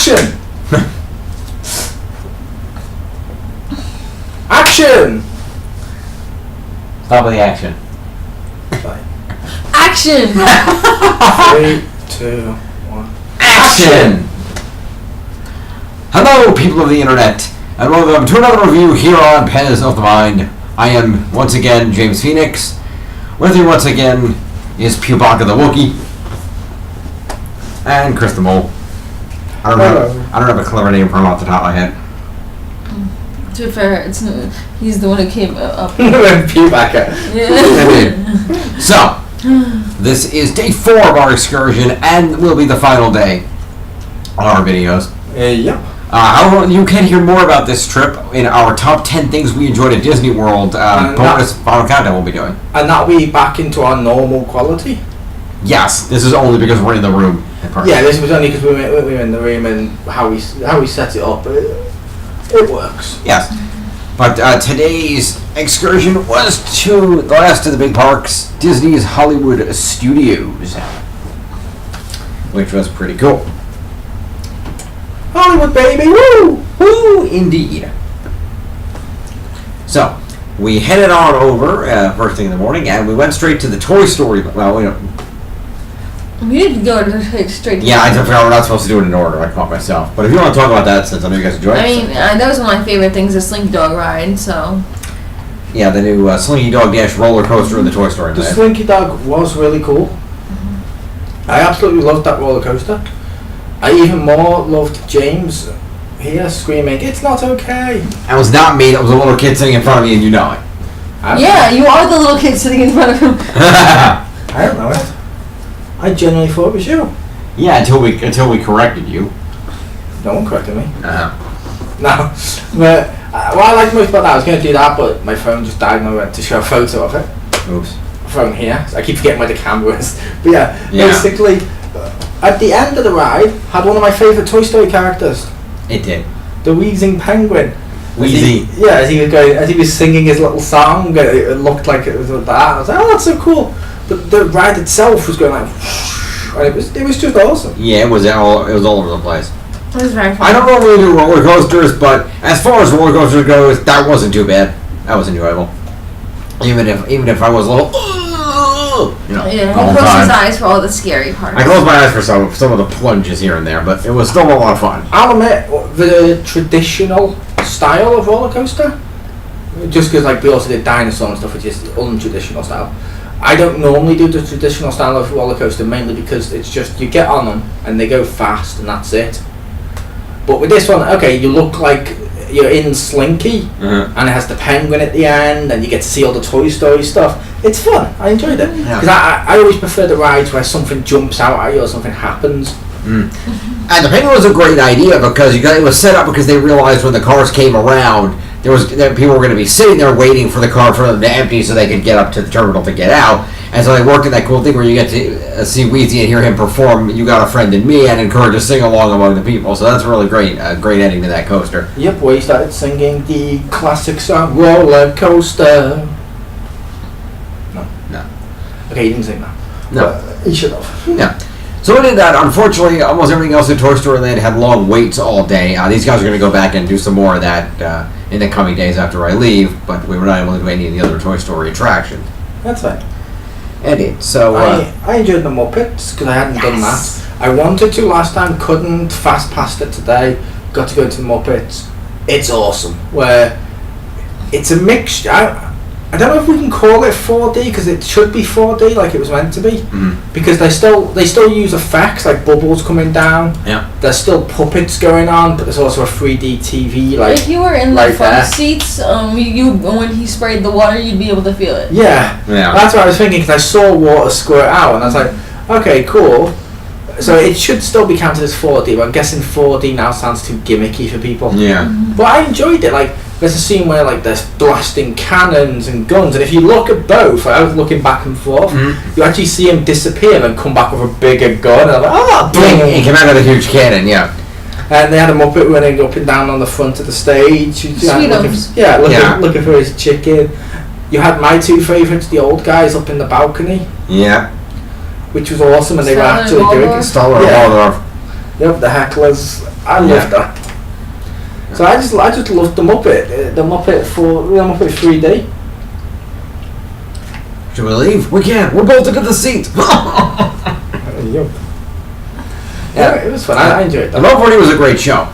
Action! Action! Stop with the action. Action! 3, 2, 1. Action! Hello, people of the internet, and welcome to another review here on Pen of the Mind. I am, once again, James Phoenix. With me once again is Pewbaka the Wookiee. And Chris the Mole. I don't have a clever name for him off the top of my head. To be fair, he's the one who came up. Pewbaka. Yeah. So, this is day 4 of our excursion, and will be the final day on our videos. Yep. However, you can hear more about this trip in our top 10 things we enjoyed at Disney World bonus final countdown we'll be doing. And that'll be back into our normal quality? Yes, this is only because we're in the room. Yeah, this was only because we were in the room and how we set it up. It works. Yes. But today's excursion was to the last of the big parks, Disney's Hollywood Studios, which was pretty cool. Hollywood, baby! Woo! Woo! Indeed. So, we headed on over first thing in the morning, and we went straight to the Toy Story. Well, We need to go straight to I forgot we're not supposed to do it in order. I caught myself. But if you want to talk about that, since I know you guys enjoyed it. I mean, that was one of my favorite things, the Slinky Dog ride, so... Yeah, the new Slinky Dog Dash roller coaster in the Toy Story. The Slinky Dog was really cool. Mm-hmm. I absolutely loved that roller coaster. I even more loved James here screaming, "It's not okay!" I was not me, it was a little kid sitting in front of me, and you know it. Yeah, you are the little kid sitting in front of him. I don't know it. I genuinely thought it was you. Yeah, until we corrected you. No one corrected me. Uh-huh. No. But what I liked most about that, I was going to do that, but my phone just died and I went to show a photo of it. Oops. Phone here. So I keep forgetting where the camera is. But yeah, basically, at the end of the ride, had one of my favourite Toy Story characters. It did. The wheezing penguin. Wheezy. As he was singing his little song, it looked like it was like that. I was like, oh, that's so cool. But the ride itself was going like, and it was just awesome. Yeah, it was all over the place. It was very fun. I don't normally do roller coasters, but as far as roller coasters goes, that wasn't too bad. That was enjoyable. Even if I was a little, Yeah, the he whole closed time. his eyes for all the scary parts. I closed my eyes for some of the plunges here and there, but it was still a lot of fun. I'll admit, the traditional style of roller coaster, just because we also did dinosaur and stuff, which is untraditional style. I don't normally do the traditional style of roller coaster, mainly because it's just you get on them and they go fast and that's it. But with this one, okay, you look like you're in Slinky, and it has the penguin at the end, and you get to see all the Toy Story stuff. It's fun. I enjoyed it because I always prefer the rides where something jumps out at you or something happens. And the penguin was a great idea because it was set up because they realized when the cars came around, people were going to be sitting there waiting for the car for them to empty so they could get up to the terminal to get out. And so they worked in that cool thing where you get to see Wheezy and hear him perform "You Got a Friend in Me" and encourage a sing along among the people. So that's really great. A great ending to that coaster. Yep, where he started singing the classic song "Roller Coaster." No. Okay, he didn't sing that. No. But he should have. Yeah. So we did that. Unfortunately, almost everything else in Toy Story Land had long waits all day. These guys are going to go back and do some more of that in the coming days after I leave, but we were not able to do any of the other Toy Story attractions. That's fine. And so I enjoyed the Muppets because I hadn't done that. I wanted to last time, couldn't. Fast passed it today. Got to go to the Muppets. It's awesome. Where it's a mixture. I don't know if we can call it 4D because it should be 4D like it was meant to be, because they still use effects like bubbles coming down. Yeah. There's still puppets going on, but there's also a 3D TV if you were in the front there. seats, you when he sprayed the water, you'd be able to feel it. Yeah. That's what I was thinking because I saw water squirt out and I was like, okay, cool. So it should still be counted as 4D, but I'm guessing 4D now sounds too gimmicky for people. Yeah. But I enjoyed it. There's a scene where they're blasting cannons and guns, and if you look at both, I was looking back and forth, you actually see him disappear and come back with a bigger gun, and I'm like, oh, boom! He came out with a huge cannon, yeah. And they had a Muppet running up and down on the front of the stage. Looking for his chicken. You had my two favourites, the old guys up in the balcony. Yeah. Which was awesome, and they were actually doing it. Stellar and Waldorf. Yep, the hecklers. I loved that. So I just loved the Muppet 3D. Should we leave? We can't. We're bolted to the seat. Yeah, it was fun. I enjoyed that. The Muppet 4D was a great show.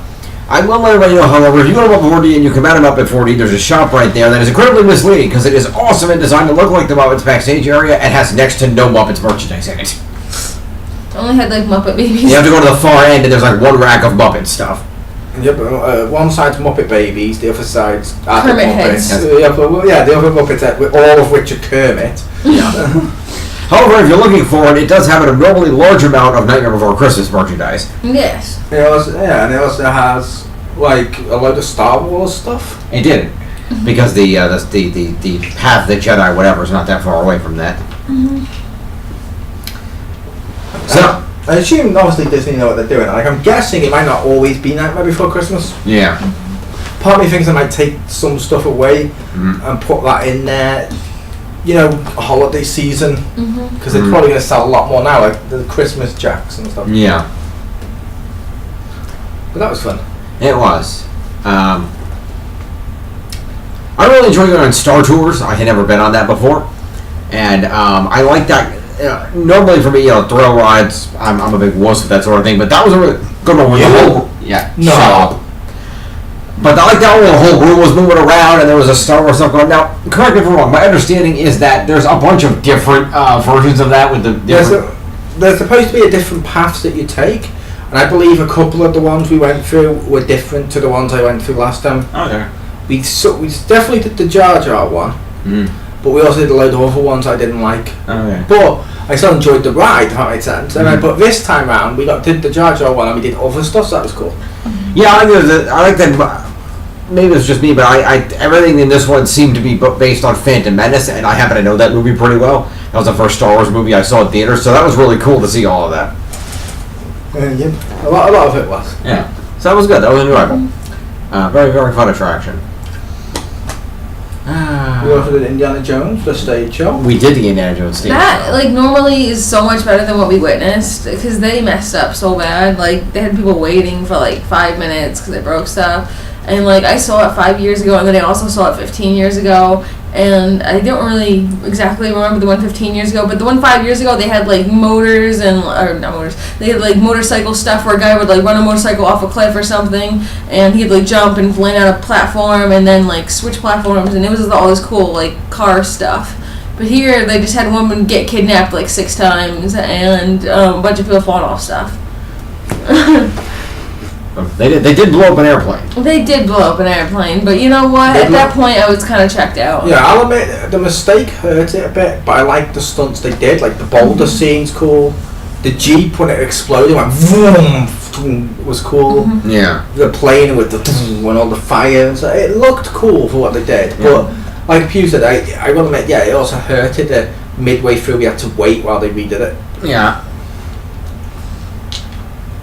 I will let everybody know, however, if you go to Muppet 4D and you come out of Muppet 4D, there's a shop right there that is incredibly misleading because it is awesome and designed to look like the Muppets backstage area and has next to no Muppets merchandise in it. Only had like Muppet Babies. You have to go to the far end and there's like one rack of Muppet stuff. Yep, one side's Muppet Babies, the other side's Kermit heads. the other Muppets, all of which are Kermit. Yeah. However, if you're looking for it, it does have an abnormally large amount of Nightmare Before Christmas merchandise. Yes. And it also has like a load of Star Wars stuff. It did, because the Path of the Jedi, whatever, is not that far away from that. So I assume obviously Disney know what they're doing. Like I'm guessing it might not always be Nightmare Before Christmas. yeah, Part of me thinks I might take some stuff away and put that in there. You know, holiday season, because they're probably going to sell a lot more now, like the Christmas jacks and stuff. yeah, But that was fun. it was. I really enjoy going on Star Tours. I had never been on that before, and I like that. Normally for me, thrill rides, I'm a big wuss with that sort of thing, but that was a really good one. Shut up. But I like that when the whole room was moving around and there was a Star Wars stuff going. Now, correct me if I'm wrong. My understanding is that there's a bunch of different versions of that with the different. There's supposed to be a different paths that you take, and I believe a couple of the ones we went through were different to the ones I went through last time. Okay. We definitely did the Jar Jar one, but we also did a load of other ones I didn't like. Okay. But I still enjoyed the ride, if that makes sense. But this time round, we did the Jar Jar one and we did other stuff, so that was cool. Yeah, I like that. Maybe it's just me, but I everything in this one seemed to be based on Phantom Menace, and I happen to know that movie pretty well. That was the first Star Wars movie I saw in theaters, so that was really cool to see all of that. Yeah, a lot of it was. Yeah, so that was good. That was enjoyable. Very, very fun attraction. We also did Indiana Jones, the stage show. We did the Indiana Jones stage That show. like normally is so much better than what we witnessed because they messed up so bad. Like they had people waiting for like 5 minutes because they broke stuff. And like I saw it 5 years ago, and then I also saw it 15 years ago, and I don't really exactly remember the one 15 years ago, but the one 5 years ago they had like motors and or not motors. They had like motorcycle stuff where a guy would like run a motorcycle off a cliff or something, and he'd like jump and land on a platform and then like switch platforms, and it was all this cool like car stuff. But here they just had a woman get kidnapped like 6 times and a bunch of people falling off stuff. They did blow up an airplane. They did blow up an airplane, but you know what? At that point, I was kind of checked out. Yeah, I'll admit the mistake hurt it a bit, but I liked the stunts they did. Like the boulder scene's cool. The Jeep when it exploded went vroom, was cool. Yeah. The plane with the when all the fire. So it looked cool for what they did. But like Pew said, I will admit, yeah, it also hurted that midway through we had to wait while they redid it. Yeah.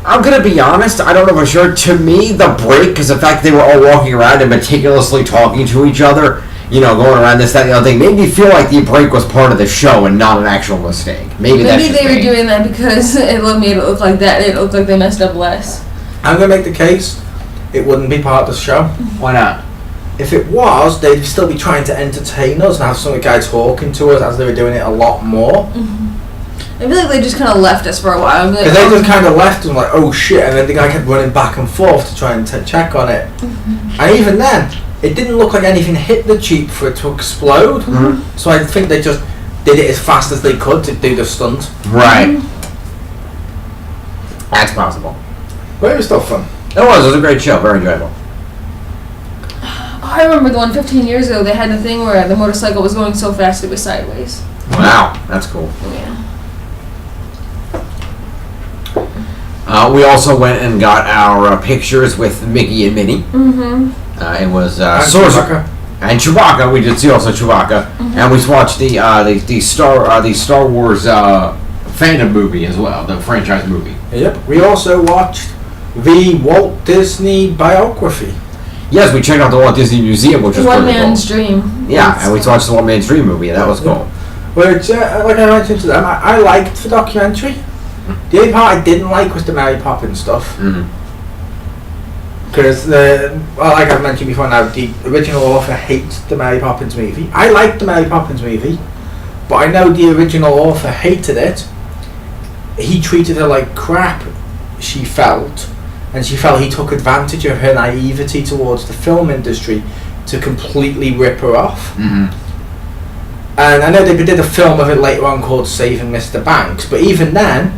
I'm gonna be honest, I don't know for sure. To me, the break, because the fact they were all walking around and meticulously talking to each other, going around this, that, and the other thing, made me feel like the break was part of the show and not an actual mistake. Maybe that's just they were doing that because it made it look like that. It looked like they messed up less. I'm gonna make the case it wouldn't be part of the show. Why not? If it was, they'd still be trying to entertain us and have some guy talking to us as they were doing it a lot more. I feel like they just kind of left us for a while. Like, they just kind of left and like, oh shit, and then the guy kept running back and forth to try and check on it. And even then, it didn't look like anything hit the Jeep for it to explode. So I think they just did it as fast as they could to do the stunt. Right. That's possible. But it was still fun. It was a great show, very enjoyable. I remember the one 15 years ago, they had the thing where the motorcycle was going so fast it was sideways. Wow, that's cool. Yeah. We also went and got our pictures with Mickey and Minnie. It was Chewbacca. And Chewbacca. We did see also Chewbacca, and we watched the Star Wars fandom movie as well, the franchise movie. Yep. We also watched the Walt Disney biography. Yes, we checked out the Walt Disney Museum, which was One pretty Man's cool. Dream. Yeah, and we watched the One Man's Dream movie, and that was cool. Which, like I mentioned to them, I liked the documentary. The only part I didn't like was the Mary Poppins stuff. Because, like I've mentioned before now, the original author hates the Mary Poppins movie. I like the Mary Poppins movie, but I know the original author hated it. He treated her like crap, she felt, and she felt he took advantage of her naivety towards the film industry to completely rip her off. And I know they did a film of it later on called Saving Mr. Banks, but even then,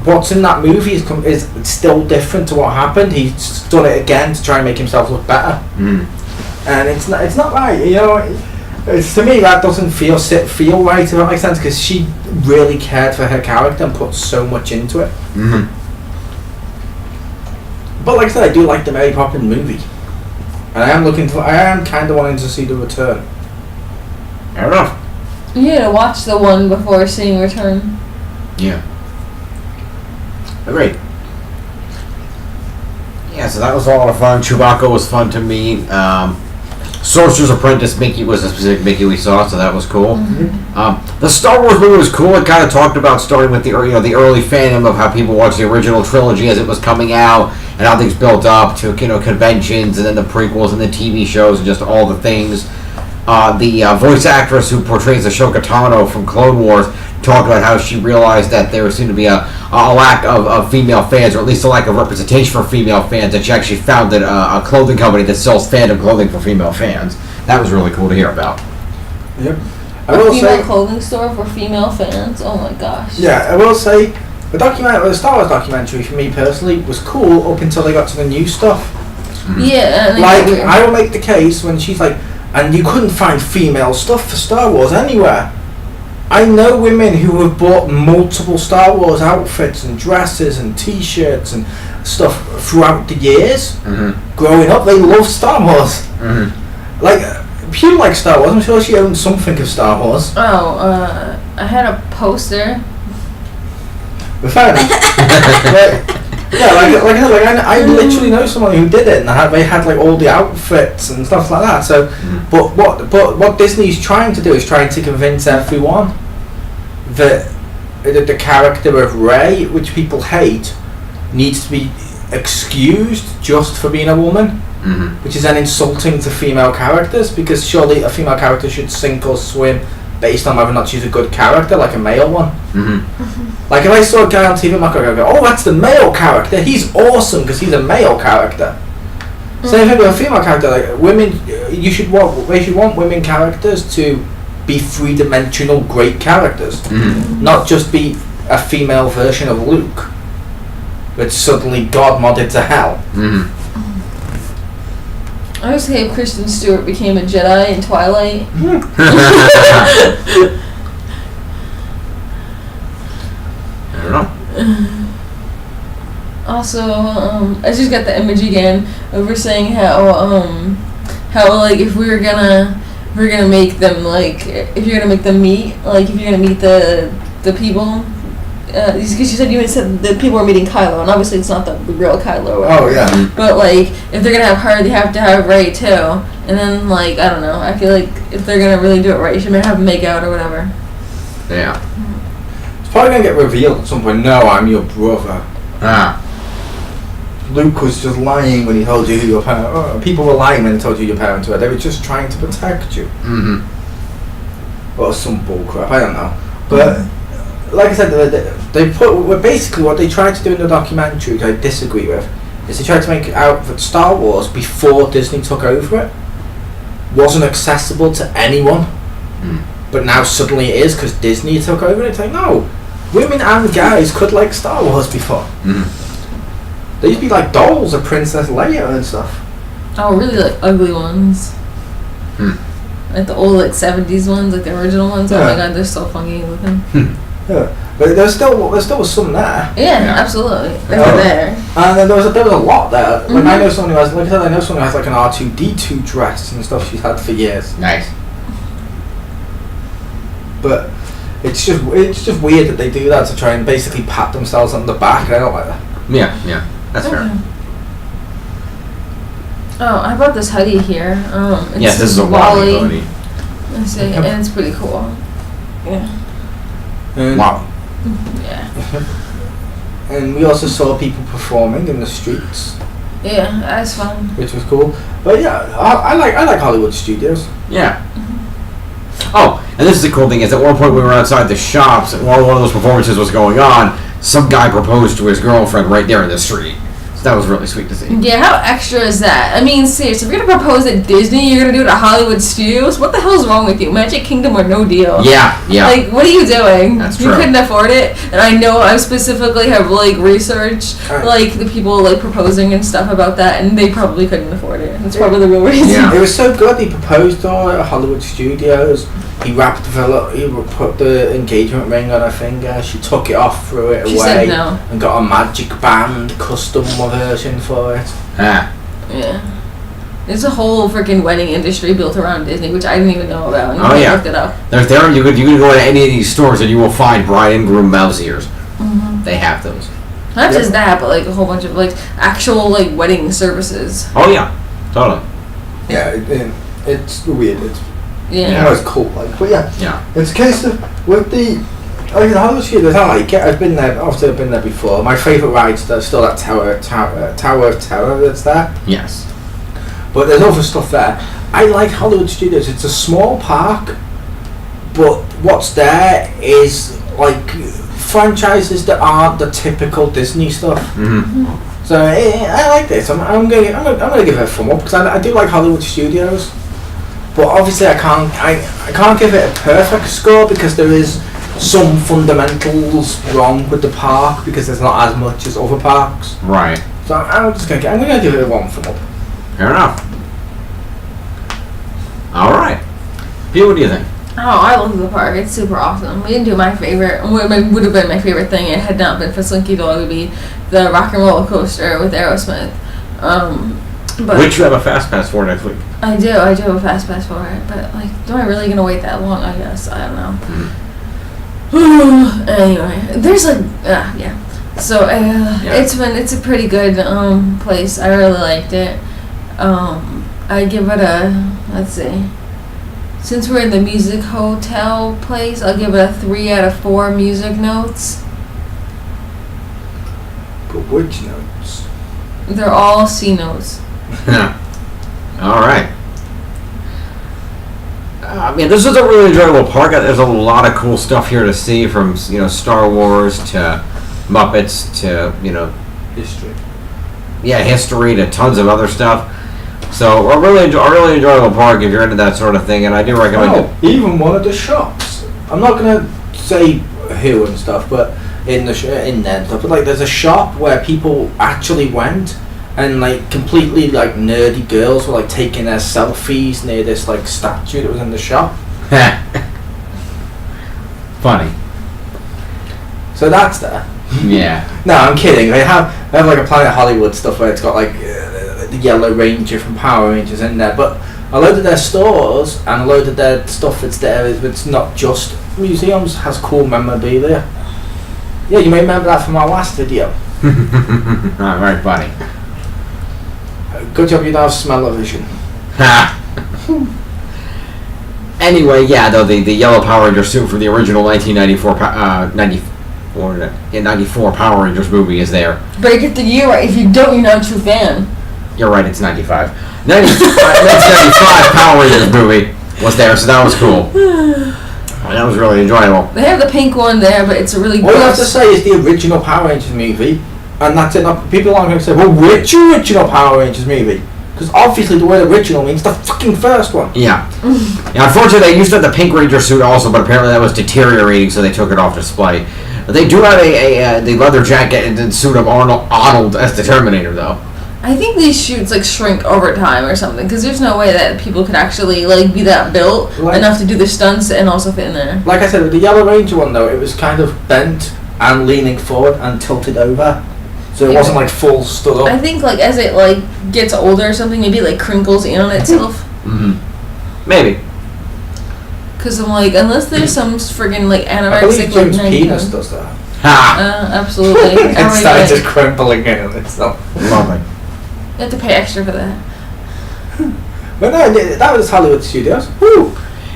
what's in that movie is still different to what happened. He's done it again to try and make himself look better, and it's not right. You know, it's, to me that doesn't feel right. If that makes sense, because she really cared for her character and put so much into it. But like I said, I do like the Mary Poppins movie, and I am kind of wanting to see the return. I don't know. You need to watch the one before seeing Return. Yeah. Great. Yeah, so that was a lot of fun. Chewbacca was fun to meet. Sorcerer's Apprentice Mickey was a specific Mickey we saw, so that was cool. The Star Wars movie was cool. It kind of talked about starting with the early fandom of how people watched the original trilogy as it was coming out, and how things built up to conventions, and then the prequels and the TV shows and just all the things. The voice actress who portrays Ahsoka Tano from Clone Wars talked about how she realized that there seemed to be a lack of female fans, or at least a lack of representation for female fans, and she actually founded a clothing company that sells fandom clothing for female fans. That was really cool to hear about. Yep. A female clothing store for female fans? Oh my gosh. Yeah, I will say, the Star Wars documentary for me personally was cool up until they got to the new stuff. Yeah. Like, I will make the case when she's like, and you couldn't find female stuff for Star Wars anywhere. I know women who have bought multiple Star Wars outfits and dresses and t-shirts and stuff throughout the years. Growing up, they love Star Wars. Like, Pew likes Star Wars. I'm sure she owns something of Star Wars. Oh, I had a poster. But fair enough. I literally know someone who did it, and they had like all the outfits and stuff like that. So, but what Disney's trying to do is trying to convince everyone that the character of Rey, which people hate, needs to be excused just for being a woman, which is then insulting to female characters, because surely a female character should sink or swim based on whether or not she's a good character, like a male one. Like if I saw a guy on TV, I'm not going to go, oh, that's the male character, he's awesome because he's a male character. Same thing with a female character. Like women, they should want women characters to be three-dimensional great characters, not just be a female version of Luke, but suddenly God modded to hell. I was saying Kristen Stewart became a Jedi in Twilight. I don't know. Also, I just got the image again of her saying how like if we're gonna make them like if you're gonna make them meet like if you're gonna meet the people. Because she said the people are meeting Kylo, and obviously it's not the real Kylo. Or whatever. Oh yeah. But like, if they're gonna have her, they have to have Rey too. And then like, I don't know. I feel like if they're gonna really do it right, you should have them make out or whatever. Yeah. It's probably gonna get revealed at some point. No, I'm your brother. Luke was just lying when he told you who your parents. Oh, people were lying when they told you who your parents were. They were just trying to protect you. Or some bullcrap. I don't know, but. Like I said, they put basically what they tried to do in the documentary, which I disagree with, is they tried to make it out that Star Wars, before Disney took over it, wasn't accessible to anyone. But now suddenly it is because Disney took over it. It's like, no, women and guys could like Star Wars before. They used to be like dolls of Princess Leia and stuff. Oh, really like ugly ones. Like the old like 70s ones, like the original ones. Yeah. Oh my god, they're so funky looking. Yeah, but there still was some there. Yeah, absolutely. They were there. And there was a lot there. Like I know someone who has, like I said, I know someone who has like an R2-D2 dress and stuff she's had for years. Nice. But it's just weird that they do that to try and basically pat themselves on the back. And I don't like that. Yeah, that's fair. Oh, I bought this hoodie here. Yes, this is a Wally hoodie. And it's pretty cool. Yeah. Wow. Yeah. and we also saw people performing in the streets, Yeah, that's fun. which was cool. But yeah, I like Hollywood Studios. Yeah. Oh, and this is the cool thing is at one point we were outside the shops and while one of those performances was going on, some guy proposed to his girlfriend right there in the street. So that was really sweet to see. Yeah, how extra is that? I mean, seriously, if you're gonna propose at Disney, you're gonna do it at Hollywood Studios? What the hell's wrong with you? Magic Kingdom or no deal? Yeah. Like, what are you doing? That's You true. couldn't afford it, and I know I specifically have like researched like the people like proposing and stuff about that, and they probably couldn't afford it. That's probably the real reason. Yeah. It was so good. He proposed to her at Hollywood Studios. He put the engagement ring on her finger. She took it off, threw it She away, said no. and got a magic band custom version for it. Ah. Yeah. There's a whole freaking wedding industry built around Disney, which I didn't even know about. And Oh, yeah. I looked it up. There you could go to any of these stores and you will find bride and groom mouse ears. Mm-hmm. They have those. Not Yep. just that, but like a whole bunch of like actual like wedding services. Oh yeah. Totally. Yeah, it's weird. It's Yeah. it's cool. Like, but yeah, Yeah. it's a case of with the. I mean, the Hollywood Studios, I like it. I've been there. Obviously, I've been there before. My favourite ride's still that Tower of Terror that's there. Yes. But there's other stuff there. I like Hollywood Studios. It's a small park, but what's there is like franchises that aren't the typical Disney stuff. Mm-hmm. So I like this. I'm gonna give it a thumb up because I do like Hollywood Studios. But obviously I can't give it a perfect score because there is some fundamentals wrong with the park because there's not as much as other parks. Right. So I'm gonna give it a 1 thumb up. Fair enough. All right. Pete, what do you think? Oh, I love the park. It's super awesome. We didn't do my favorite. What would have been my favorite thing. It had not been for Slinky Dog. It would be the Rock and Roller Coaster with Aerosmith. But Which you have a fast pass for next week. I do have a fast pass for it. But like, am I really gonna wait that long? I guess I don't know. Anyway, there's like yeah. So it's a pretty good place. I really liked it. I give it a, let's see. Since we're in the music hotel place, I'll give it a 3 out of 4 music notes. But which notes? They're all C notes. All right. I mean, this is a really enjoyable park. There's a lot of cool stuff here to see, from Star Wars to Muppets to History. history to tons of other stuff. So a really enjoyable park if you're into that sort of thing, and I do recommend it. Even one of the shops. I'm not gonna say who and stuff, but in there, but like there's a shop where people actually went. And like completely like nerdy girls were like taking their selfies near this like statue that was in the shop. Funny. So that's there. Yeah. No, I'm kidding. They have like a Planet Hollywood stuff where it's got like the Yellow Ranger from Power Rangers in there. But a load of their stores and a load of their stuff that's there it's not just museums, has cool memorabilia. Yeah, you may remember that from our last video. Very funny. Good job you don't have smell-o-vision. Anyway, yeah, though the yellow Power Ranger suit from the original 94 Power Rangers movie is there. Better get the year right. If you don't, you're not a true fan. You're right, it's 95. 1995 Power Rangers movie was there, so that was cool. And that was really enjoyable. They have the pink one there, but it's a really All you have to gross. say is the original Power Rangers movie, and that's it. People aren't going to say, well, which original Power Rangers movie? Because obviously the word original means the fucking first one. Yeah. Unfortunately, they used to have the Pink Ranger suit also, but apparently that was deteriorating, so they took it off display. But they do have the leather jacket and suit of Arnold as the Terminator, though. I think these shoots like shrink over time or something, because there's no way that people could actually like be that built enough to do the stunts and also fit in there. Like I said, with the Yellow Ranger one though, it was kind of bent and leaning forward and tilted over, so it wasn't like full stood I up. think like as it like gets older or something, maybe it, like crinkles in on itself. Mm-hmm. Maybe. Because I'm like, unless there's some friggin' like I believe anorexic James like Penis does that. Ha! Absolutely. It started just crumpling in on itself. Lovely. You have to pay extra for that. But no, that was Hollywood Studios. Woo!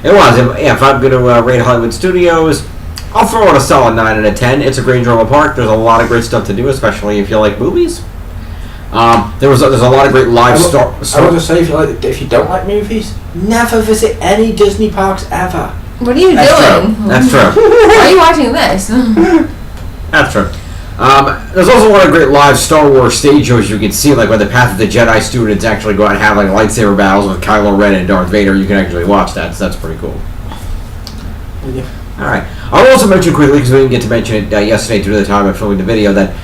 It was. If I'm going to rate Hollywood Studios, I'll throw it a solid 9 out of 10. It's a great enjoyable park. There's a lot of great stuff to do, especially if you like movies. There's a lot of great live stories. I would just say, if you don't like movies, never visit any Disney parks ever. What are you doing? That's true. Why are you watching this? That's true. There's also a lot of great live Star Wars stage shows you can see, like when the Path of the Jedi students actually go out and have like lightsaber battles with Kylo Ren and Darth Vader. You can actually watch that, so that's pretty cool. Yeah. Alright. I'll also mention quickly, because we didn't get to mention it yesterday due to the time of filming the video, that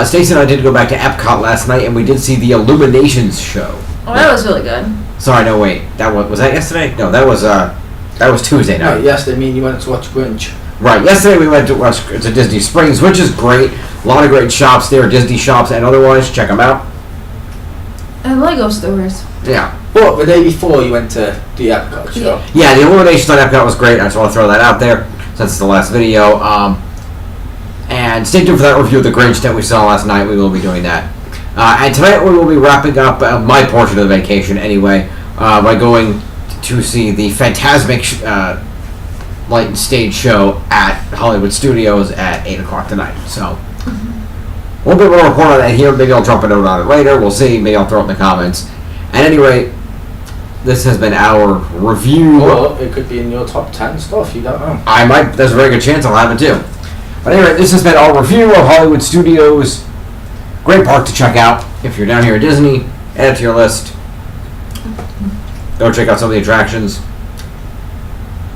Stacey and I did go back to Epcot last night, and we did see the Illuminations show. Oh, that was really good. Sorry, no, wait. Was that yesterday? No, that was Tuesday night. No, yesterday, you went to watch Grinch. Right, yesterday we went to Disney Springs, which is great. A lot of great shops there, Disney shops and otherwise. Check them out. And Lego stores. Yeah. But the day before, you went to the Epcot show. Yeah, the Illuminations on Epcot was great. I just want to throw that out there since it's the last video. And stay tuned for that review of the Grinch that we saw last night. We will be doing that. And tonight we will be wrapping up my portion of the vacation anyway by going to see the Fantasmic light and stage show at Hollywood Studios at 8 o'clock tonight. So we'll be able to report on that here. Maybe I'll drop a note on it later. We'll see. Maybe I'll throw it in the comments. At any rate, this has been our review. Or it could be in your top 10 stuff. You don't know. I might. There's a very good chance I'll have it too. But anyway, this has been our review of Hollywood Studios. Great park to check out. If you're down here at Disney, add it to your list. Go check out some of the attractions.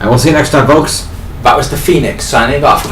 And we'll see you next time, folks. That was the Phoenix signing off.